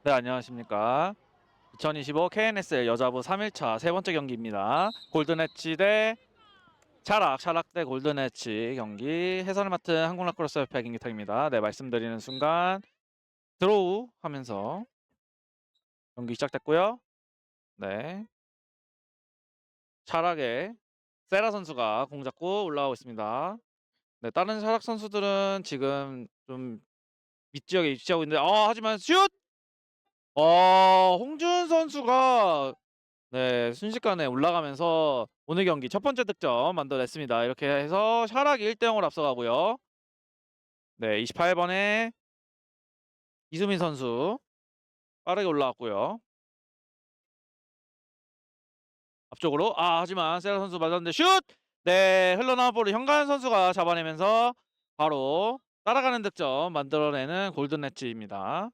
네, 안녕하십니까. 2025 KNSL 여자부 3일차 세 번째 경기입니다. 골든엣지 대 샤락 대 골든엣지 경기. 해설을 맡은 한국라크로스협회 김기탁입니다. 네, 말씀드리는 순간 드로우 하면서 경기 시작됐고요. 네, 샤락의 세라 선수가 공 잡고 올라가고 있습니다. 네, 다른 샤락 선수들은 지금 좀 밑지역에 위치하고 있는데, 하지만 슛! 홍준 선수가 네, 순식간에 올라가면서 오늘 경기 첫 번째 득점 만들어냈습니다. 이렇게 해서 샤락이 1대0으로 앞서가고요. 네, 28번에 이수민 선수 빠르게 올라왔고요. 앞쪽으로 하지만 세라 선수 맞았는데 슛! 네, 흘러나온 볼을 현가현 선수가 잡아내면서 바로 따라가는 득점 만들어내는 골든 엣지입니다.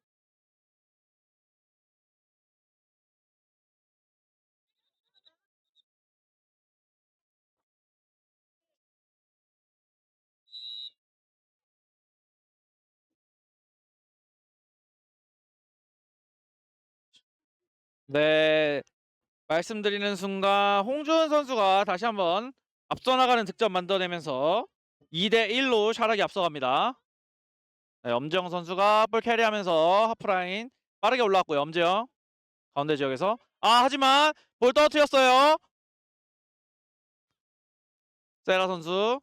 네, 말씀드리는 순간 홍준 선수가 다시 한번 앞서 나가는 득점 만들어내면서 2대1로 샤락이 앞서갑니다. 네, 엄지영 선수가 볼 캐리하면서 하프라인 빠르게 올라왔고요. 엄지영 가운데 지역에서 하지만 볼 떨어뜨렸어요. 세라 선수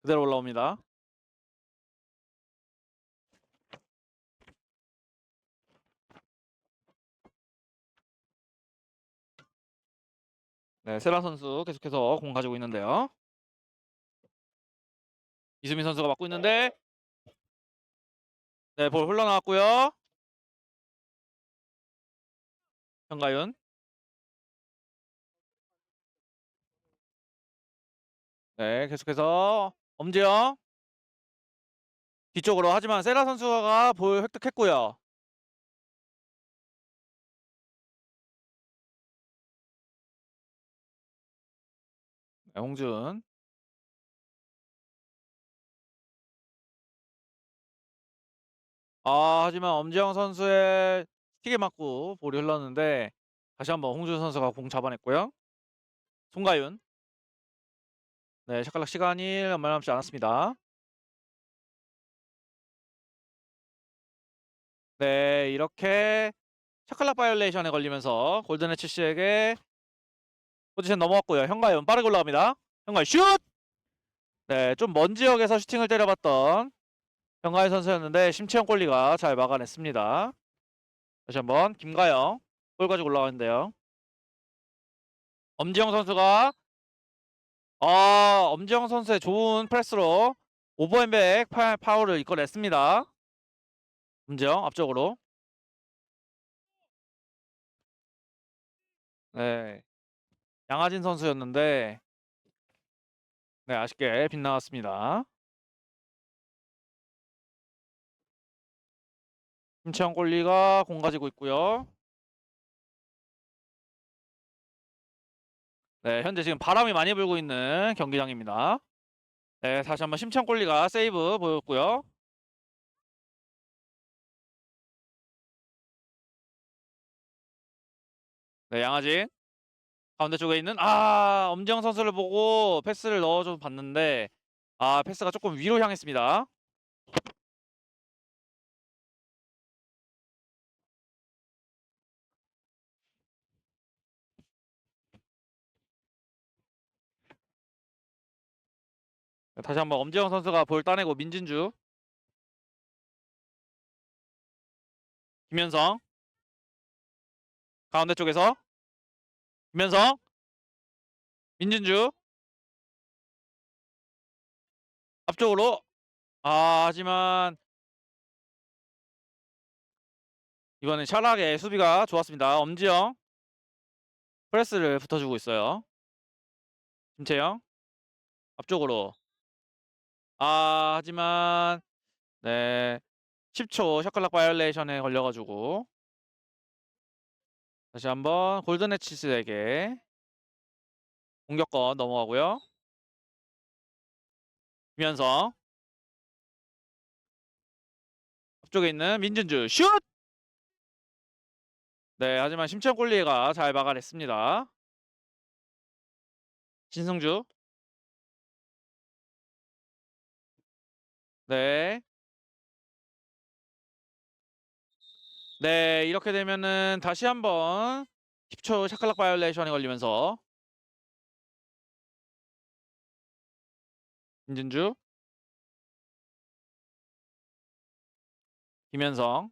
그대로 올라옵니다. 네, 세라 선수 계속해서 공 가지고 있는데요. 이수민 선수가 맡고 있는데 네, 볼 흘러나왔고요. 현가윤 네, 계속해서 엄지영 뒤쪽으로 하지만 세라 선수가 볼 획득했고요. 네, 홍준 하지만 엄지영 선수의 스틱에 맞고 볼이 흘렀는데 다시 한번 홍준 선수가 공 잡아냈고요. 송가윤 네, 샤클락 시간이 얼마 남지 않았습니다. 네, 이렇게 샤클락 바이올레이션에 걸리면서 골든 HC에게 포지션 넘어왔고요. 현가연 빠르게 올라갑니다. 현가연 슛! 네, 좀 먼 지역에서 슈팅을 때려봤던 현가연 선수였는데 심채영 골리가 잘 막아냈습니다. 다시 한번 김가영 골 가지고 올라가는데요. 엄지영 선수가 엄지영 선수의 좋은 프레스로 오버핸백 파울을 이끌어냈습니다. 엄지영 앞쪽으로 네, 양하진 선수였는데 네, 아쉽게 빗나갔습니다. 김채영 골리가 공 가지고 있고요. 네, 현재 지금 바람이 많이 불고 있는 경기장입니다. 네, 다시 한번 심채영 골리가 세이브 보였고요. 네, 양아진 가운데 쪽에 있는 엄지영 선수를 보고 패스를 넣어줘 봤는데 패스가 조금 위로 향했습니다. 네, 다시 한번 엄지영 선수가 볼 따내고 민진주 김현성 가운데 쪽에서 김현성 민진주 앞쪽으로 하지만 이번엔 샤락의 수비가 좋았습니다. 엄지영 프레스를 붙어주고 있어요. 김채영 앞쪽으로 하지만 네 10초 샤클락 바이올레이션에 걸려가지고 다시 한번 골든해치스에게 공격권 넘어가고요. 김현성 앞쪽에 있는 민준주 슛! 네, 하지만 심천골리가 잘 막아냈습니다. 신승주. 네. 네, 이렇게 되면은 다시 한번 10초 샤클락 바이올레이션에 걸리면서 김진주, 김현성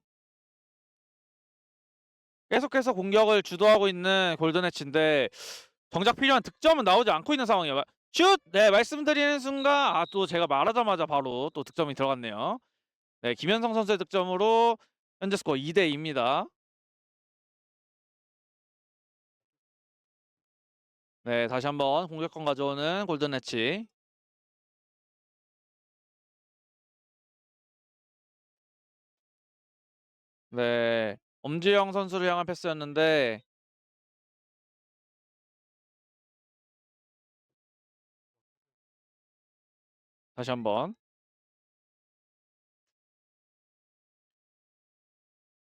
계속해서 공격을 주도하고 있는 골든해치인데 정작 필요한 득점은 나오지 않고 있는 상황이에요. 슛! 네, 말씀드리는 순간 또 제가 말하자마자 바로 또 득점이 들어갔네요. 네, 김현성 선수의 득점으로 현재 스코어 2대 2입니다. 네, 다시 한번 공격권 가져오는 골든해치. 네, 엄지영 선수를 향한 패스였는데 다시 한번.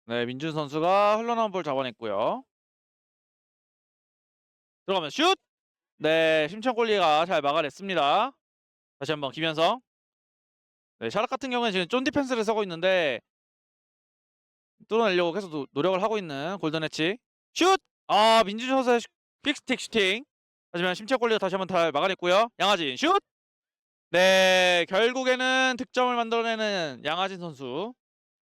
네, 민준 선수가 흘러나온 볼 잡아냈고요. 들어가면 슛! 네, 심천골리가 잘 막아냈습니다. 다시 한번 김현성. 네, 샤락 같은 경우는 지금 쫀 디펜스를 서고 있는데 뚫어내려고 계속 노력을 하고 있는 골든해치. 슛! 아, 민준 선수의 픽스틱 슈팅. 하지만 심천골리가 다시 한번 잘 막아냈고요. 양하진 슛! 네, 결국에는 득점을 만들어내는 양하진 선수.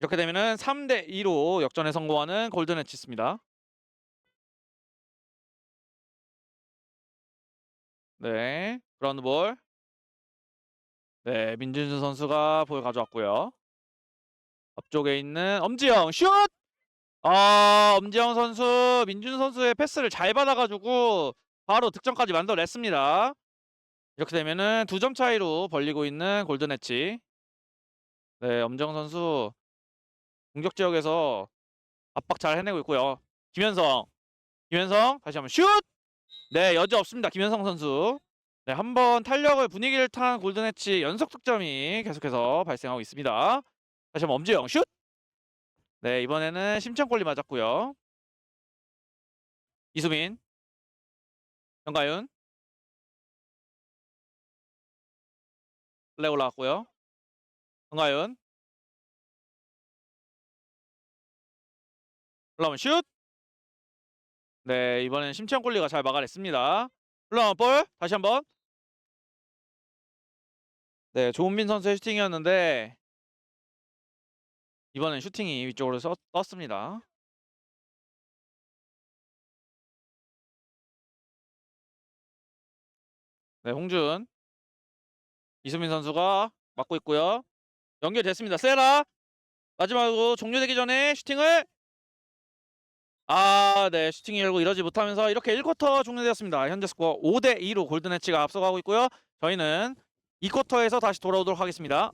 이렇게 되면은 3대 2로 역전에 성공하는 골든해치입니다. 네, 그라운드볼. 네, 민준수 선수가 볼 가져왔고요. 앞쪽에 있는 엄지영 슛! 아, 엄지영 선수 민준 선수의 패스를 잘 받아가지고 바로 득점까지 만들어냈습니다. 이렇게 되면은 2점 차이로 벌리고 있는 골든해치. 네, 엄지영 선수 공격 지역에서 압박 잘 해내고 있고요. 김현성 다시 한번 슛! 네, 여지 없습니다. 김현성 선수. 네, 한번 탄력을 분위기를 탄 골든해치 연속 득점이 계속해서 발생하고 있습니다. 다시 한번 엄지영 슛! 네, 이번에는 심창골리 맞았고요. 이수민, 정가윤, 레 올라왔고요. 정가윤, 올라오면 슛! 네, 이번엔 심창골리가 잘 막아냈습니다. 올라오면 볼, 다시 한번. 네, 조은빈 선수의 슈팅이었는데 이번엔 슈팅이 위쪽으로 떴습니다. 네, 홍준, 이수민 선수가 막고 있고요. 연결됐습니다. 세라 마지막으로 종료되기 전에 슈팅을 네, 슈팅이 결국 이러지 못하면서 이렇게 1쿼터 종료되었습니다. 현재 스코어 5대 2로 골든해치가 앞서가고 있고요. 저희는 2쿼터에서 다시 돌아오도록 하겠습니다.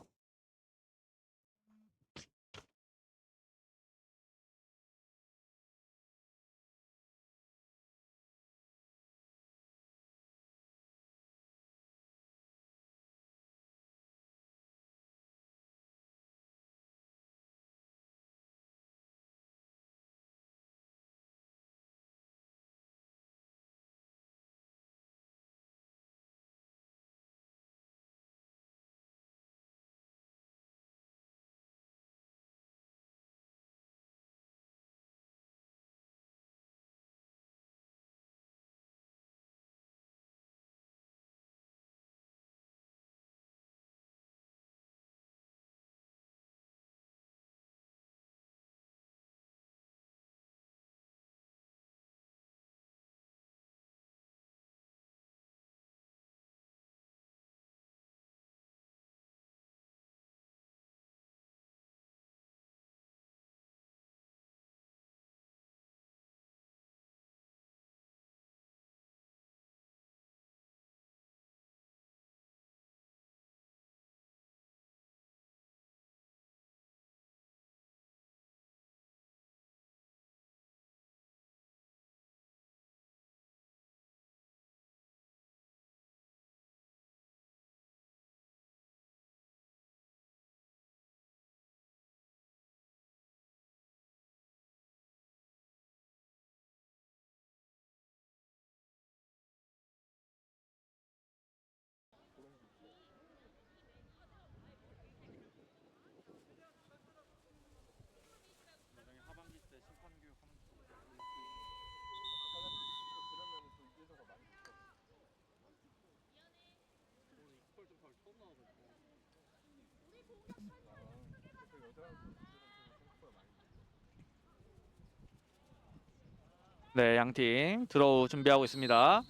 네, 양팀 드로우 준비하고 있습니다.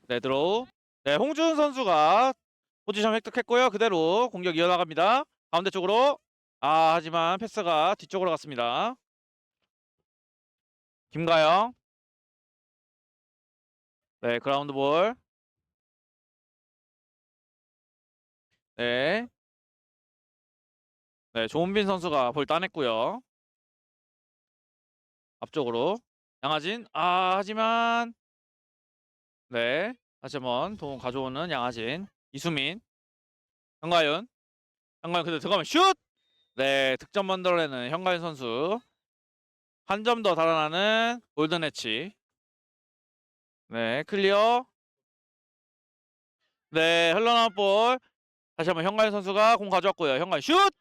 네, 드로우. 네, 홍준 선수가 포지션 획득했고요. 그대로 공격 이어나갑니다. 가운데 쪽으로. 아, 하지만 패스가 뒤쪽으로 갔습니다. 김가영. 네, 그라운드 볼. 네. 네, 조은빈 선수가 볼 따냈고요. 앞쪽으로. 양하진. 아, 하지만 네. 다시 한번 도움 가져오는 양하진. 이수민. 현가윤. 현가윤 그대로 들어가면 슛! 네, 득점 만들어내는 현가윤 선수. 한 점 더 달아나는 골든 해치. 네, 클리어. 네, 흘러나온 볼. 다시 한번 현가윤 선수가 공 가져왔고요. 현가윤 슛!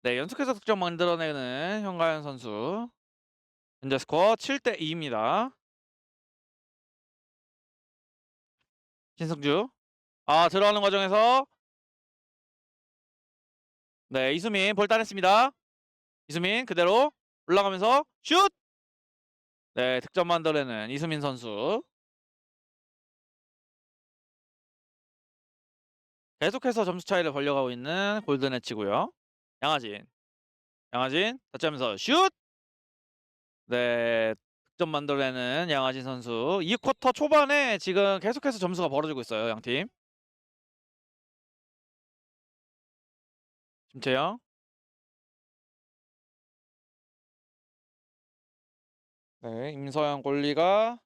네, 연속해서 득점 만들어내는 현가윤 선수. 현재 스코어 7대 2입니다. 신승주. 아, 들어가는 과정에서 네, 이수민 볼 따냈습니다. 이수민 그대로 올라가면서 슛! 네, 득점 만들어내는 이수민 선수. 계속해서 점수 차이를 벌려가고 있는 골든 엣지고요. 양하진. 양하진 터치하면서 슛! 네, 득점 만들어내는 양하진 선수. 2쿼터 초반에 지금 계속해서 점수가 벌어지고 있어요, 양팀. 김채영. 네, 임서영 골리가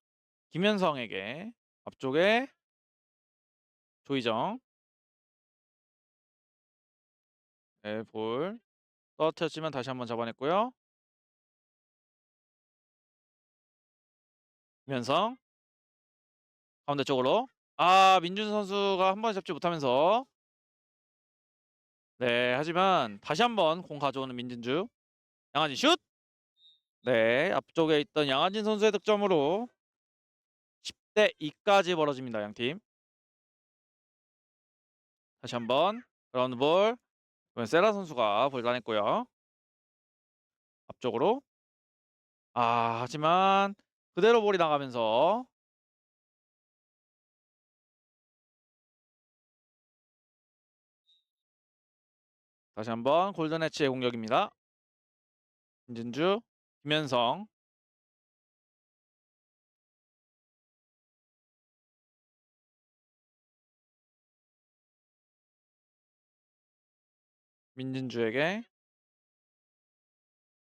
김현성에게 앞쪽에 조희정. 네, 볼 떨어뜨렸지만 다시 한번 잡아냈고요. 김현성 가운데 쪽으로. 아, 민준 선수가 한 번 잡지 못하면서 네, 하지만 다시 한번 공 가져오는 민진주. 양하진 슛! 네, 앞쪽에 있던 양하진 선수의 득점으로 10대 2까지 벌어집니다, 양팀. 다시 한번 그라운드 볼. 이번 세라 선수가 볼 따냈고요. 앞쪽으로. 아, 하지만 그대로 볼이 나가면서 다시 한번 골든 해치의 공격입니다. 민진주, 김현성. 민진주에게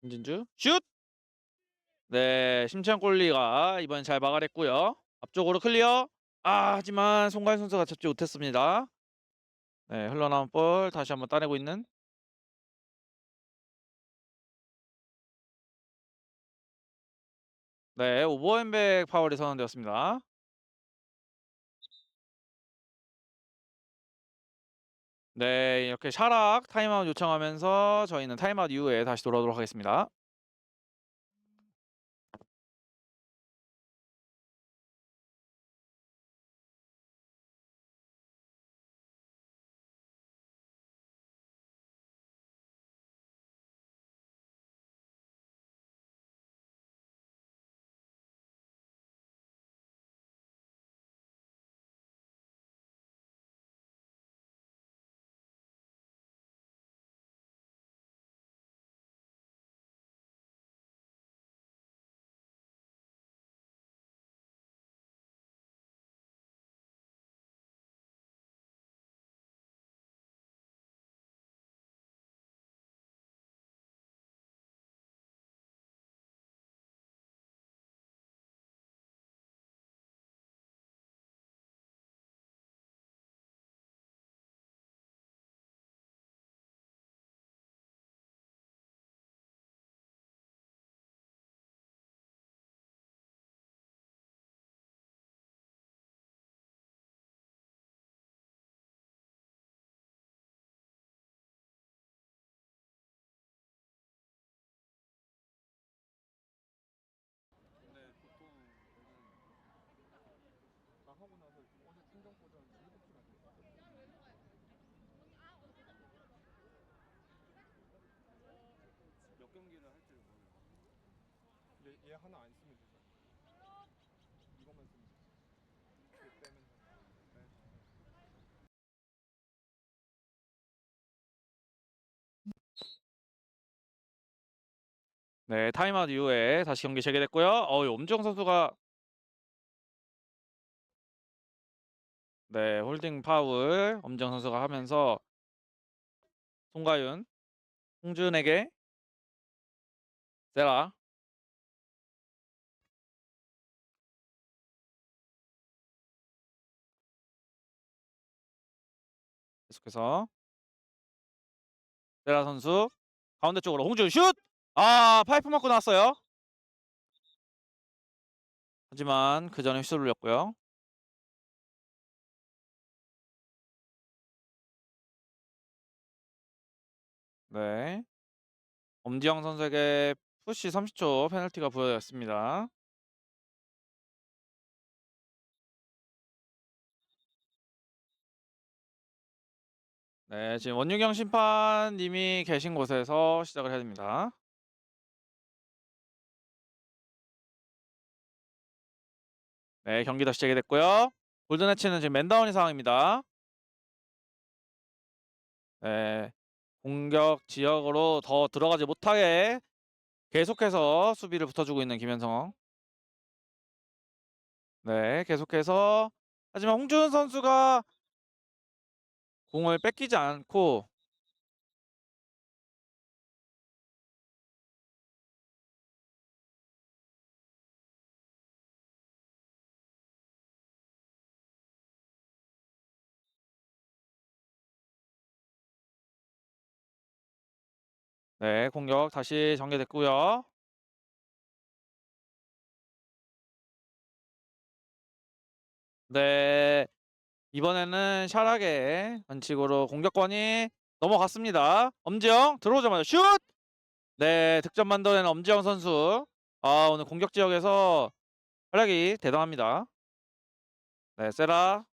민진주 슛! 네, 심찬 골리가 이번 잘 막아냈고요. 앞쪽으로 클리어. 아, 하지만 송가인 선수가 잡지 못했습니다. 네, 흘러나온 볼 다시 한번 따내고 있는 네, 오버핸백 파울이 선언되었습니다. 네, 이렇게 샤락 타임아웃 요청하면서 저희는 타임아웃 이후에 다시 돌아오도록 하겠습니다. 얘 하나 안 쓰면 되죠. 이것만 쓰면 되죠. 얘 빼면 돼. 네, 타임아웃 이후에 다시 경기 재개됐고요. 엄지영 선수가 네, 홀딩 파울 엄지영 선수가 하면서 송가윤, 홍준에게 세라 계속해서 세라 선수 가운데 쪽으로 홍준 슛! 파이프 맞고 나왔어요. 하지만 그 전에 슛을 올렸고요. 네, 엄지영 선수에게 푸시 30초 페널티가 부여되었습니다. 네, 지금 원유경 심판님이 계신 곳에서 시작을 해야 됩니다. 네, 경기 다시 재개됐고요. 골든해치는 지금 맨다운인 상황입니다. 네, 공격 지역으로 더 들어가지 못하게 계속해서 수비를 붙어주고 있는 김현성. 네, 계속해서 하지만 홍준 선수가 공을 뺏기지 않고 네, 공격 다시 전개됐고요. 네, 이번에는 샤락의 반칙으로 공격권이 넘어갔습니다. 엄지영 들어오자마자 슛! 네, 득점 만들어낸 엄지영 선수. 오늘 공격 지역에서 활약이 대단합니다. 네, 세라.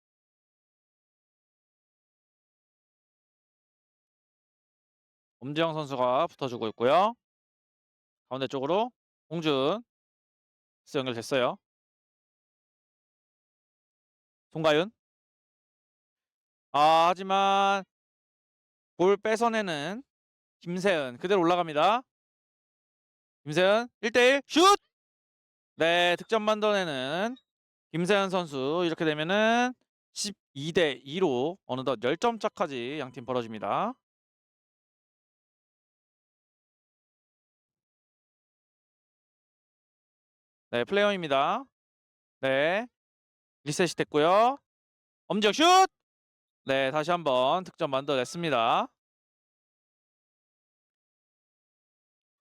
엄지영 선수가 붙어주고 있고요. 가운데 쪽으로 홍준 패스 연결됐어요. 송가윤. 하지만 볼 뺏어내는 김세은 그대로 올라갑니다. 김세은 1대1 슛! 네, 득점 만들어내는 김세현 선수. 이렇게 되면은 12대2로 어느덧 10점 차까지 양팀 벌어집니다. 네, 플레이어입니다. 네, 리셋이 됐고요. 엄지영 슛! 네, 다시 한번 득점 만들어냈습니다.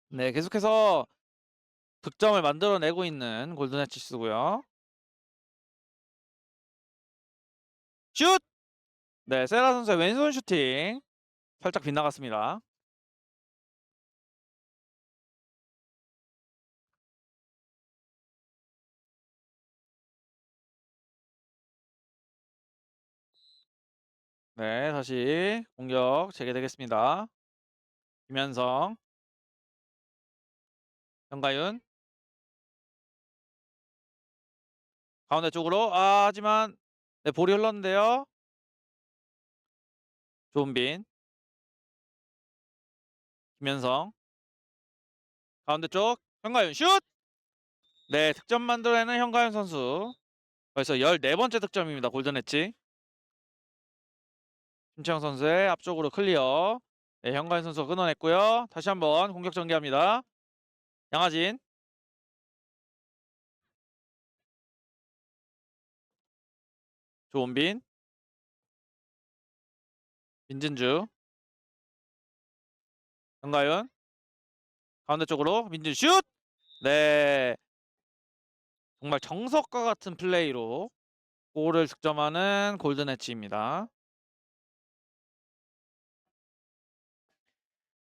네, 계속해서 득점을 만들어내고 있는 골든해치스고요. 슛! 네, 세라 선수의 왼손 슈팅 살짝 빗나갔습니다. 네, 다시 공격 재개되겠습니다. 김현성, 현가윤 가운데 쪽으로 하지만 네, 볼이 흘렀는데요. 조은빈, 김현성 가운데 쪽 현가윤 슛! 네, 득점 만들어내는 현가윤 선수. 벌써 14번째 득점입니다. 골든엣지. 심채영 선수의 앞쪽으로 클리어. 네, 현가윤 선수가 끊어냈고요. 다시 한번 공격 전개합니다. 양하진, 조은빈, 민진주, 현가윤 가운데 쪽으로 민진 슛! 네, 정말 정석과 같은 플레이로 골을 득점하는 골든엣지입니다.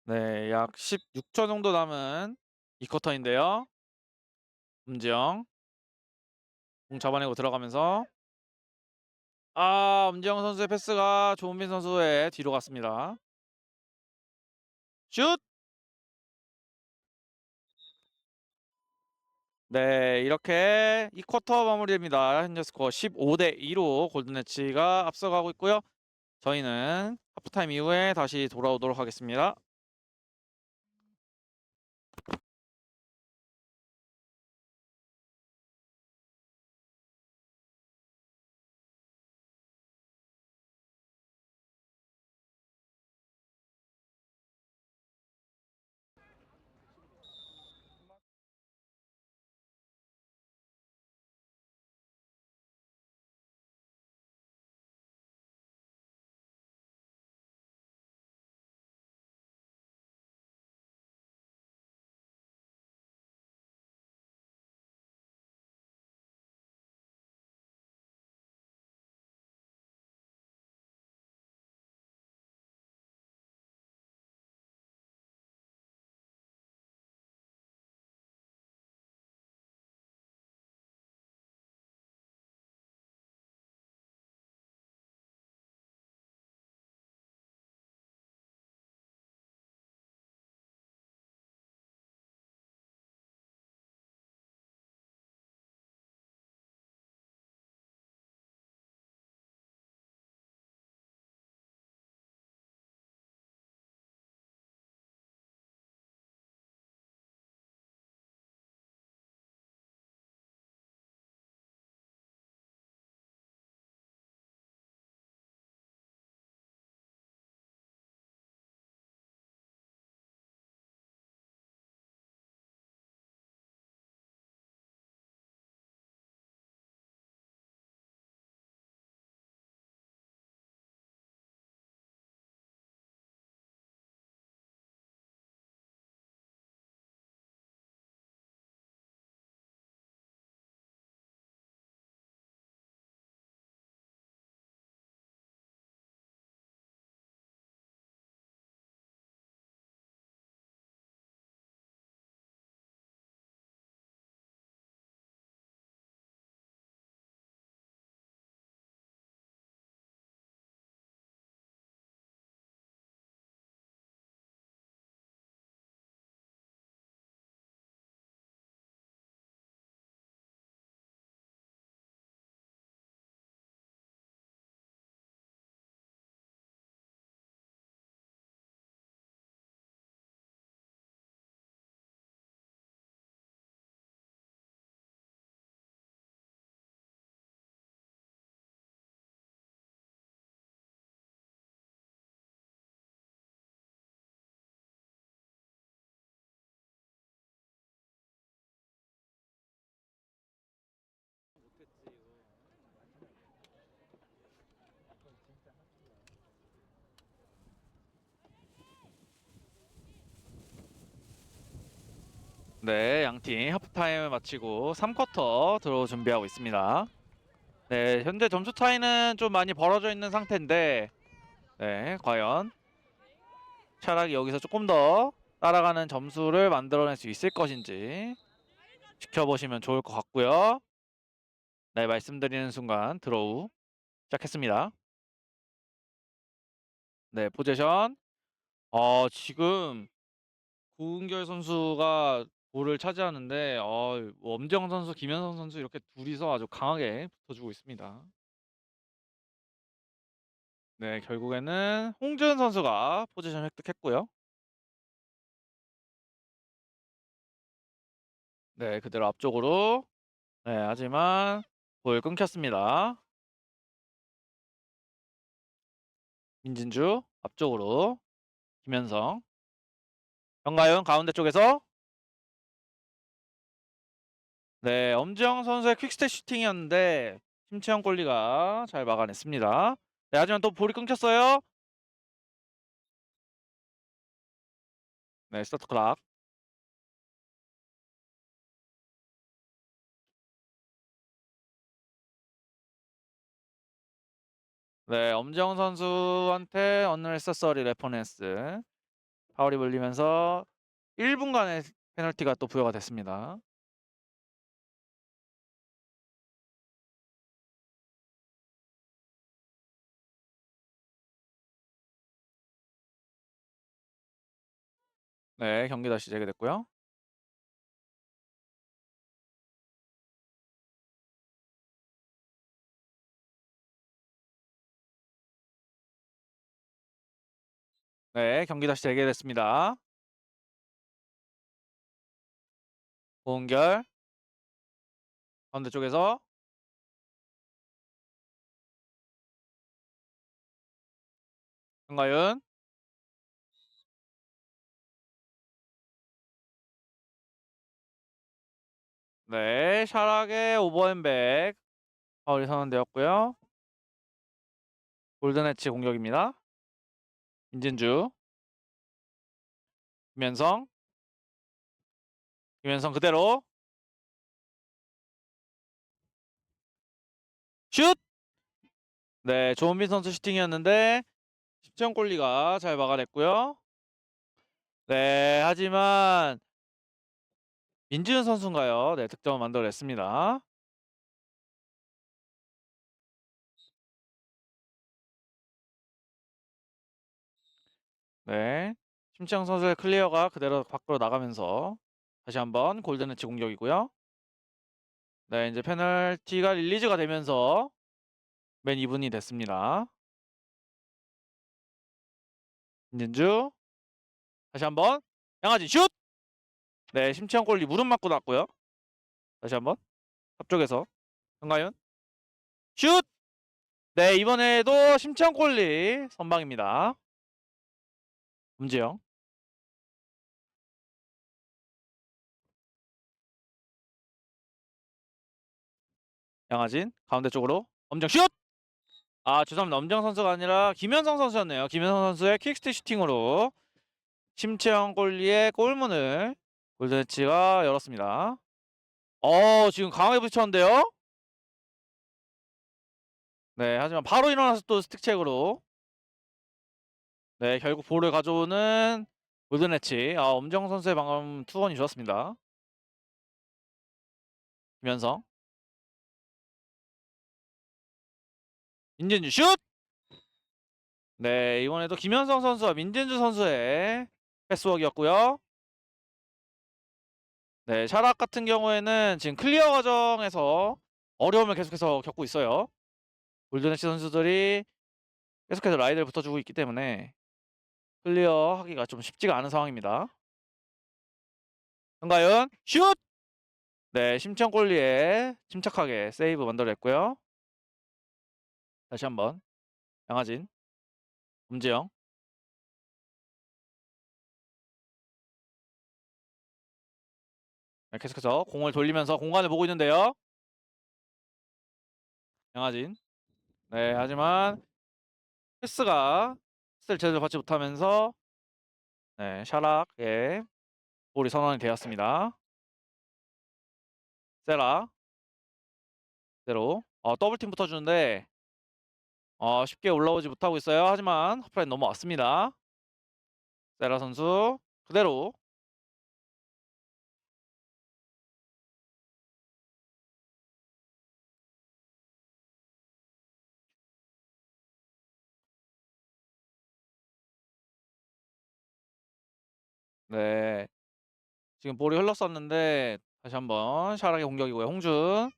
네, 약 16초 정도 남은 이 쿼터인데요. 엄지영 공 잡아내고 들어가면서 엄지영 선수의 패스가 조은빈 선수의 뒤로 갔습니다. 슛! 네, 이렇게 이 쿼터 마무리됩니다. 현재 스코어 15대2로 골든에치가 앞서가고 있고요. 저희는 하프타임 이후에 다시 돌아오도록 하겠습니다. 네, 양팀 하프타임을 마치고 3쿼터 들어올 준비하고 있습니다. 네, 현재 점수 차이는 좀 많이 벌어져 있는 상태인데, 네, 과연 차라리 여기서 조금 더 따라가는 점수를 만들어낼 수 있을 것인지 지켜보시면 좋을 것 같고요. 네, 말씀드리는 순간 드로우 시작했습니다. 네, 포지션. 지금 고은결 선수가 볼을 차지하는데, 엄지영 선수, 김현성 선수 이렇게 둘이서 아주 강하게 붙어주고 있습니다. 네, 결국에는 홍준 선수가 포지션 획득했고요. 네, 그대로 앞쪽으로. 네, 하지만 볼 끊겼습니다. 민진주 앞쪽으로. 김현성. 정가윤 가운데 쪽에서. 네, 엄지영 선수의 퀵스텝 슈팅이었는데 심채영 골리가 잘 막아냈습니다. 네, 하지만 또 볼이 끊겼어요. 네, 스타트 클락. 네, 엄지영 선수한테 언네세서리 레퍼런스 파울이 불리면서 1분간의 페널티가 또 부여가 됐습니다. 네, 경기 다시 재개됐고요. 네, 경기 다시 재개됐습니다. 고은결 가운데 쪽에서 정가윤. 네, 샤락의 오버핸백 파울이 선언되었고요. 골든엣지 공격입니다. 임진주, 김현성, 김현성 그대로 슛! 네, 조은빈 선수 슈팅이었는데 10점 골리가 잘 막아냈고요. 네, 하지만 민지훈 선수인가요? 네, 득점을 만들어냈습니다. 네, 심채영 선수의 클리어가 그대로 밖으로 나가면서 다시 한번 골든엣지 공격이고요. 네, 이제 페널티가 릴리즈가 되면서 맨 2분이 됐습니다. 민진주 다시 한번 양아진 슛! 네, 심채영 골리 무릎 맞고 났고요. 다시 한번 앞쪽에서 정가윤 슛! 네, 이번에도 심채영 골리 선방입니다. 엄지영 양아진 가운데 쪽으로 엄정 슛! 아, 죄송합니다. 엄정 선수가 아니라 김현성 선수였네요. 김현성 선수의 킥스틱 슈팅으로 심채영 골리의 골문을 골든엣지가 열었습니다. 지금 강하게 부딪혔는데요. 네, 하지만 바로 일어나서 또 스틱책으로 네, 결국 볼을 가져오는 골든엣지. 엄정 선수의 방금 투혼이 좋았습니다. 김현성 민진주 슛! 네, 이번에도 김현성 선수와 민진주 선수의 패스워크였고요. 네, 샤락 같은 경우에는 지금 클리어 과정에서 어려움을 계속해서 겪고 있어요. 골든엣지 선수들이 계속해서 라이드를 붙어주고 있기 때문에 클리어하기가 좀 쉽지가 않은 상황입니다. 정가윤 슛! 네, 심청골리에 침착하게 세이브 만들어냈고요. 다시 한번 양하진, 엄지영 네, 계속해서 공을 돌리면서 공간을 보고 있는데요. 양하진 네, 하지만 패스를 제대로 받지 못하면서 네, 샤락의 볼이 선언이 되었습니다. 세라 대로 더블팀 붙어주는데 쉽게 올라오지 못하고 있어요. 하지만 하프라인 넘어왔습니다. 세라 선수 그대로 네, 지금 볼이 흘렀었는데 다시 한번 샤락의 공격이고요. 홍준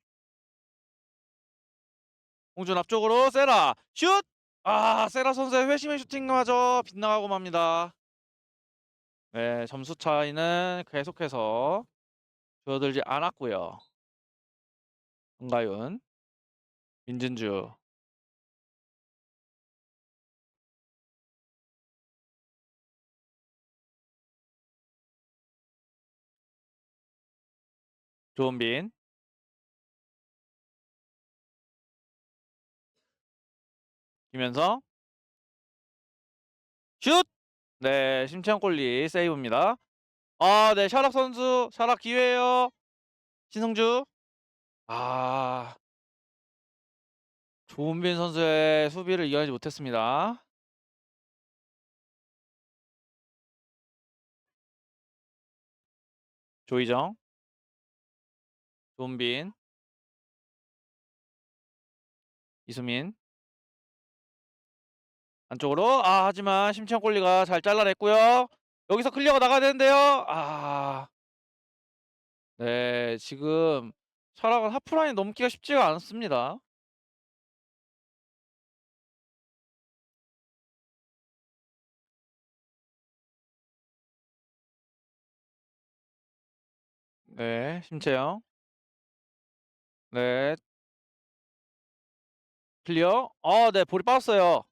앞쪽으로 세라 슛! 세라 선수의 회심의 슈팅마저 빗나가고 맙니다. 네, 점수 차이는 계속해서 줄어들지 않았고요. 정가윤, 민진주, 조은빈, 김현성 슛! 네, 심채영 골리 세이브입니다. 네, 샤락 선수 샤락 기회예요. 신승주 아 조은빈 선수의 수비를 이겨내지 못했습니다. 조희정, 조은빈, 이수민 안쪽으로 하지만 심채영 골리가 잘 잘라냈고요. 여기서 클리어가 나가야 되는데요. 네, 지금 샤락은 하프라인 넘기가 쉽지가 않습니다. 네, 심채영. 네, 클리어. 네, 볼이 빠졌어요.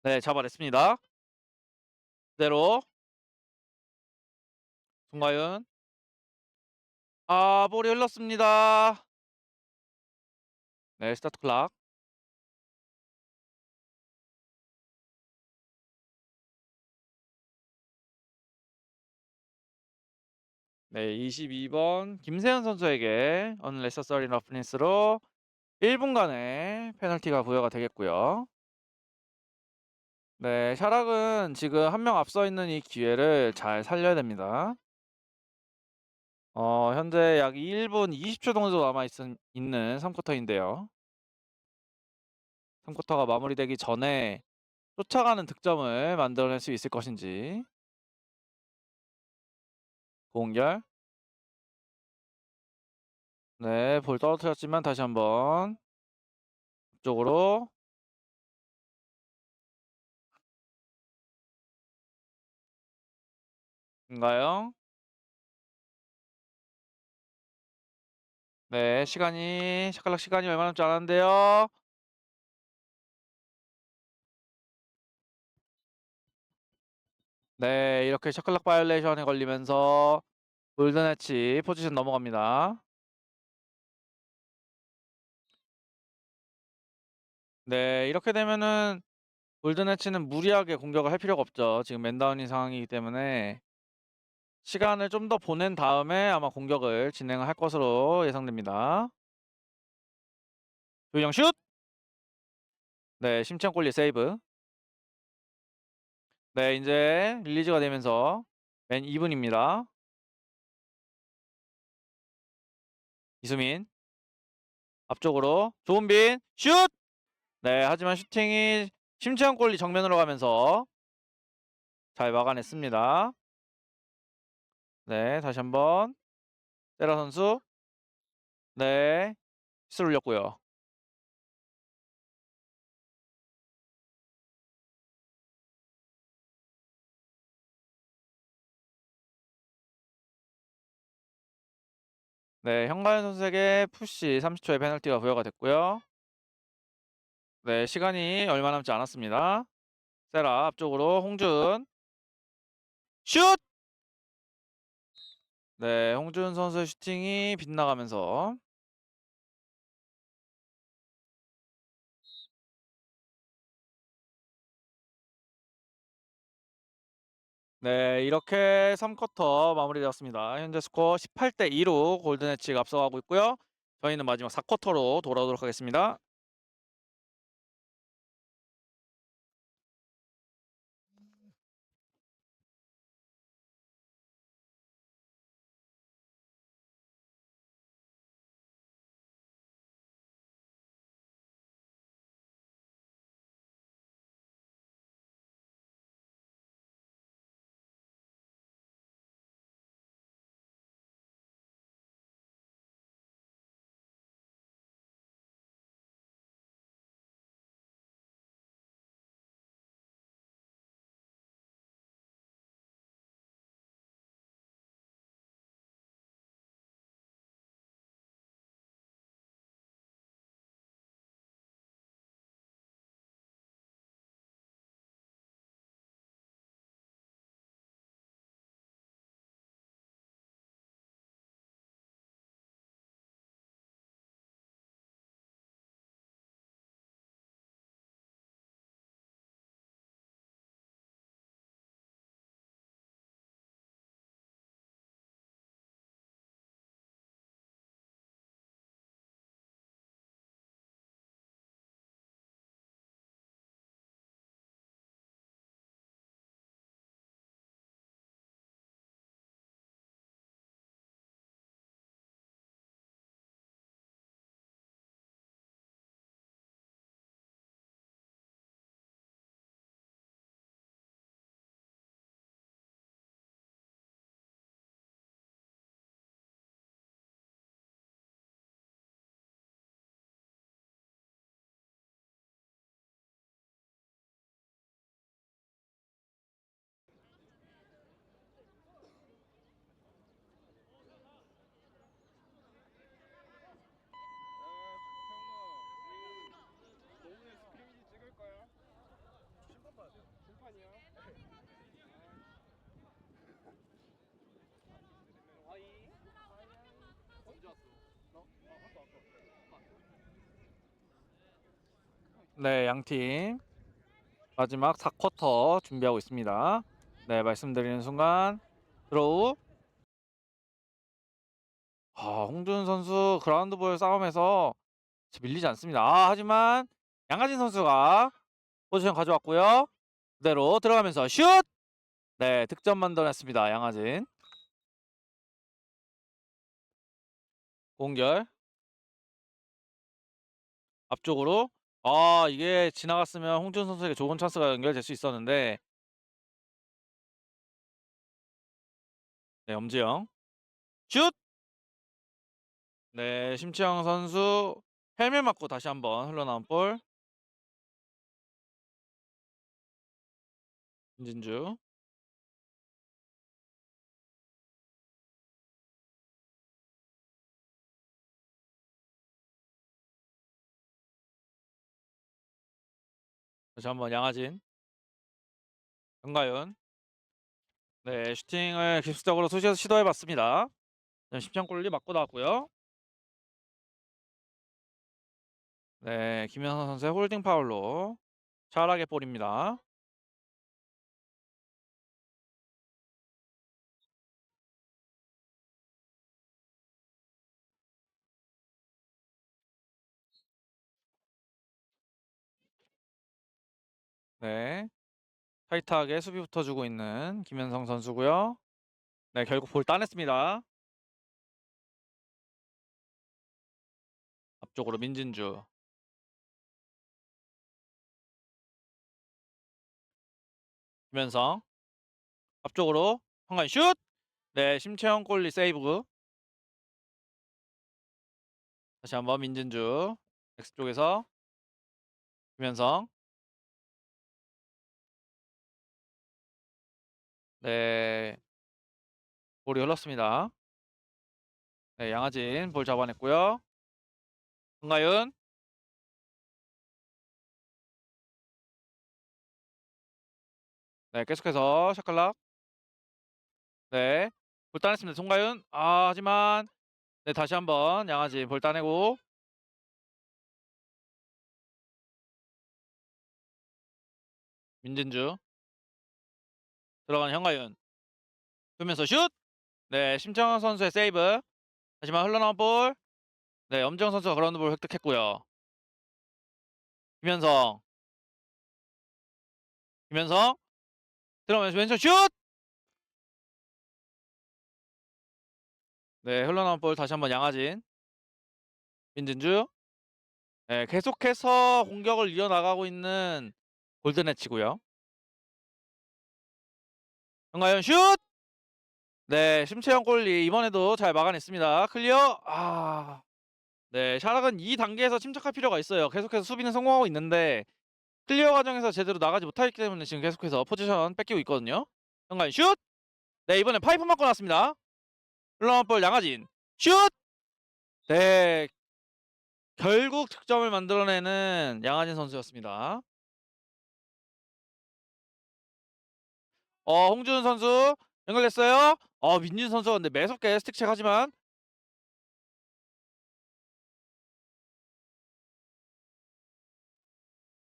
네, 잡아냈습니다. 그대로 송가윤. 볼이 흘렀습니다. 네, 스타트 클락. 네, 22번 김세현 선수에게 언레서서리 러프니스로 1분간의 페널티가 부여가 되겠고요. 네, 샤락은 지금 한 명 앞서 있는 이 기회를 잘 살려야 됩니다. 현재 약 1분 20초 정도 있는 3쿼터인데요. 3쿼터가 마무리되기 전에 쫓아가는 득점을 만들어낼 수 있을 것인지. 고은결. 네, 볼 떨어뜨렸지만 다시 한번 쪽으로. 인가요? 네, 샤클락 시간이 얼마 남지 않았는데요. 네, 이렇게 샤클락 바이올레이션에 걸리면서 골든해치 포지션 넘어갑니다. 네, 이렇게 되면은 골든해치는 무리하게 공격을 할 필요가 없죠. 지금 맨다운인 상황이기 때문에 시간을 좀 더 보낸 다음에 아마 공격을 진행을 할 것으로 예상됩니다. 조인영 슛! 네, 심창골리 세이브. 네, 이제 릴리즈가 되면서 맨 2분입니다. 이수민 앞쪽으로 조은빈 슛! 네, 하지만 슈팅이 심창골리 정면으로 가면서 잘 막아냈습니다. 네, 다시 한번 세라 선수. 네, 슛을 올렸고요. 네, 현가연 선수에게 푸시 30초의 페널티가 부여가 됐고요. 네, 시간이 얼마 남지 않았습니다. 세라 앞쪽으로 홍준 슛! 네, 홍준 선수의 슈팅이 빗나가면서 네, 이렇게 3쿼터 마무리되었습니다. 현재 스코어 18대2로 골든해치가 앞서가고 있고요. 저희는 마지막 4쿼터로 돌아오도록 하겠습니다. 네, 양팀 마지막 4쿼터 준비하고 있습니다. 네, 말씀드리는 순간 드로우. 홍준 선수 그라운드볼 싸움에서 밀리지 않습니다. 하지만 양하진 선수가 포지션 가져왔고요. 그대로 들어가면서 슛! 네, 득점 만들어냈습니다. 양하진. 공결 앞쪽으로. 이게 지나갔으면 홍준 선수에게 좋은 찬스가 연결될 수 있었는데. 네, 엄지영 슛! 네, 심치영 선수 헬멧 맞고 다시 한번 흘러나온 볼. 김진주. 다시 한번 양하진. 정가윤. 네, 슈팅을 기술적으로 시도해봤습니다. 심창골리 맞고 나왔고요. 네, 김현선 선수의 홀딩 파울로 잘하게 볼입니다. 네, 타이트하게 수비 붙어주고 있는 김현성 선수고요. 네, 결국 볼 따냈습니다. 앞쪽으로 민진주. 김현성. 앞쪽으로 황관 슛! 네, 심채영 골리 세이브. 다시 한번 민진주. X쪽에서 김현성. 네, 볼이 흘렀습니다. 네, 양하진 볼 잡아냈고요. 황가윤. 네, 계속해서 샤클락. 네, 볼 따냈습니다. 송가윤. 하지만 네, 다시 한번 양아지 볼 따내고. 민진주. 들어가는 현가윤. 돌면서 슛! 네, 심정원 선수의 세이브. 하지만 흘러나온 볼. 네, 엄지영 선수가 그라운드 볼 획득했고요. 김현성. 김현성. 들어가면서 왼손 슛! 네, 흘러나온 볼 다시 한번 양아진. 민진주. 네, 계속해서 공격을 이어나가고 있는 골든엣지고요. 현가윤 슛! 네, 심채영 골리 이번에도 잘 막아냈습니다. 클리어. 네, 샤락은 이 단계에서 침착할 필요가 있어요. 계속해서 수비는 성공하고 있는데 클리어 과정에서 제대로 나가지 못하기 때문에 지금 계속해서 포지션 뺏기고 있거든요. 현가윤 슛! 네, 이번엔 파이프 맞고 나왔습니다. 흘러나온 볼 양하진 슛! 네, 결국 득점을 만들어내는 양하진 선수였습니다. 홍준 선수 연결됐어요. 민준 선수가 근데 매섭게 스틱 체크하지만.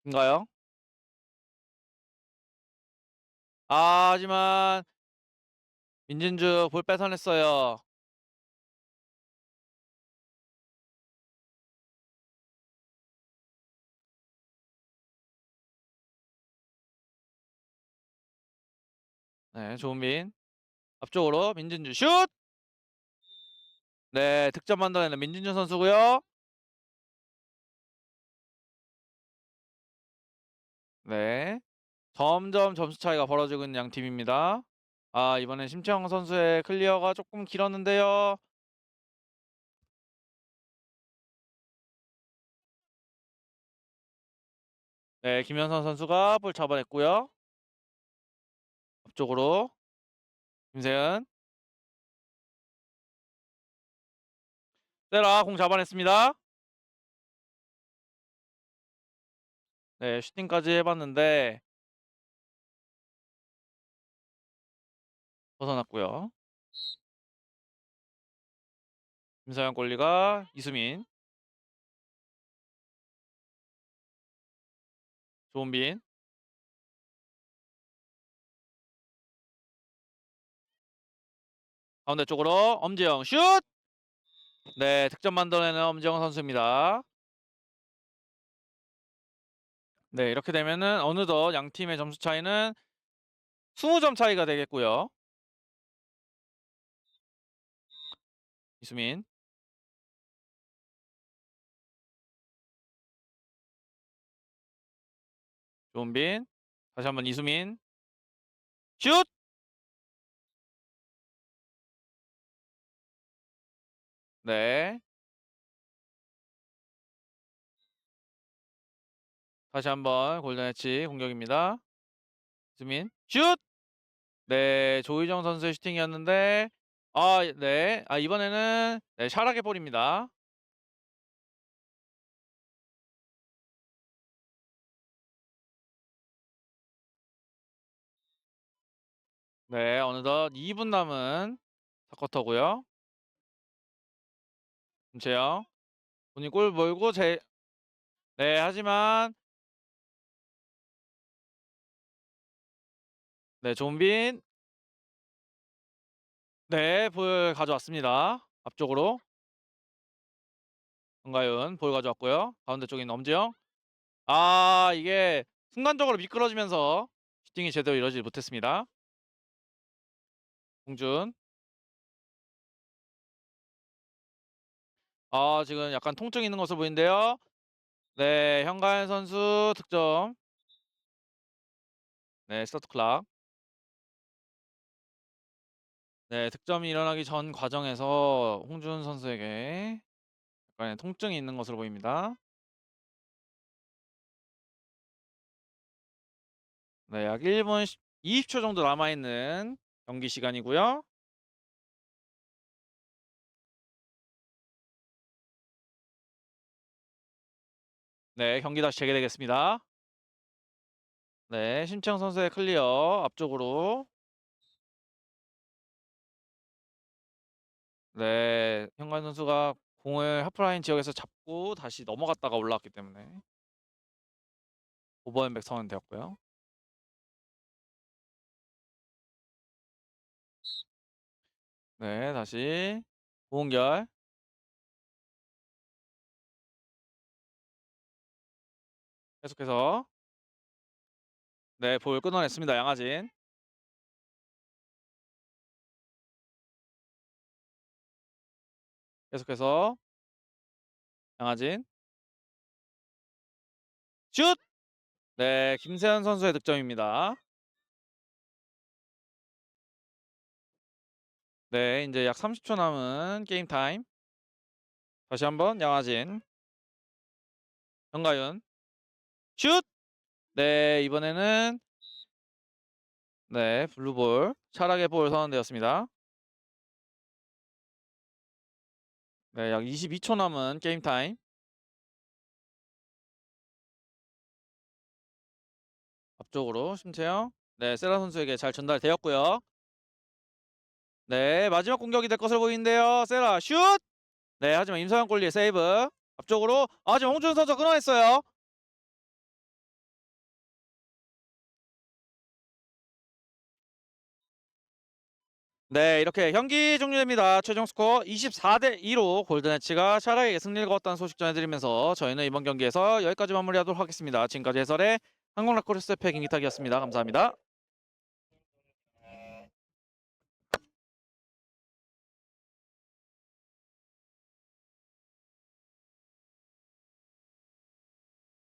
인가요? 하지만 민진주 볼 뺏어냈어요. 네, 조은민 앞쪽으로 민진주 슛! 네, 득점 만들어내는 민진주 선수고요. 네, 점점 점수 차이가 벌어지고 있는 양 팀입니다. 이번엔 심채영 선수의 클리어가 조금 길었는데요. 네, 김현선 선수가 볼 잡아냈고요. 앞쪽으로 김세현. 때라 공 잡아냈습니다. 네, 슈팅까지 해봤는데 벗어났고요. 김서현 골리가 이수민, 조은빈, 가운데 쪽으로 엄지영 슛! 네, 득점 만들어내는 엄지영 선수입니다. 네, 이렇게 되면은 어느덧 양 팀의 점수 차이는 20점 차이가 되겠고요. 이수민, 조은빈, 다시 한번 이수민, 슛! 네, 다시 한번 골든엣지 공격입니다. 이수민, 슛! 네, 조희정 선수의 슈팅이었는데, 네, 이번에는 네, 샤락의 볼입니다. 네, 어느덧 2분 남은 4쿼터고요. 김채영, 본인 골 몰고 네, 하지만 네, 조은빈, 네, 볼 가져왔습니다. 앞쪽으로 정가윤 볼 가져왔고요. 가운데 쪽에 있는 엄지영. 이게 순간적으로 미끄러지면서 슈팅이 제대로 이루어지지 못했습니다. 홍준. 지금 약간 통증이 있는 것으로 보이는데요. 네, 현가연 선수 득점. 네, 스타트 클락. 네, 득점이 일어나기 전 과정에서 홍준 선수에게 약간의 통증이 있는 것으로 보입니다. 네, 약 1분 20초 정도 남아있는 경기 시간이고요. 네, 경기 다시 재개되겠습니다. 네, 심채영 선수의 클리어 앞쪽으로. 네, 현관 선수가 공을 하프라인 지역에서 잡고 다시 넘어갔다가 올라왔기 때문에 오버핸백 선언되었고요. 네, 다시 고은결 계속해서 네, 볼 끊어냈습니다. 양하진. 계속해서 양하진. 슛! 네, 김세현 선수의 득점입니다. 네, 이제 약 30초 남은 게임 타임. 다시 한번 양하진. 현가윤. 슛! 네, 이번에는 네, 블루볼. 차락의 볼 선언되었습니다. 네, 약 22초 남은 게임 타임. 앞쪽으로 심채영. 네, 세라 선수에게 잘 전달되었고요. 네, 마지막 공격이 될 것으로 보이는데요. 세라 슛! 네, 하지만 임서영 골리의 세이브. 앞쪽으로. 지금 홍준 선수 끊어냈어요. 네, 이렇게 경기 종료됩니다. 최종 스코어 24대 2로 골든엣지가 샤라에게 승리를 거뒀다는 소식 전해드리면서 저희는 이번 경기에서 여기까지 마무리하도록 하겠습니다. 지금까지 해설의 한국라크로스 팩 김기탁이었습니다. 감사합니다.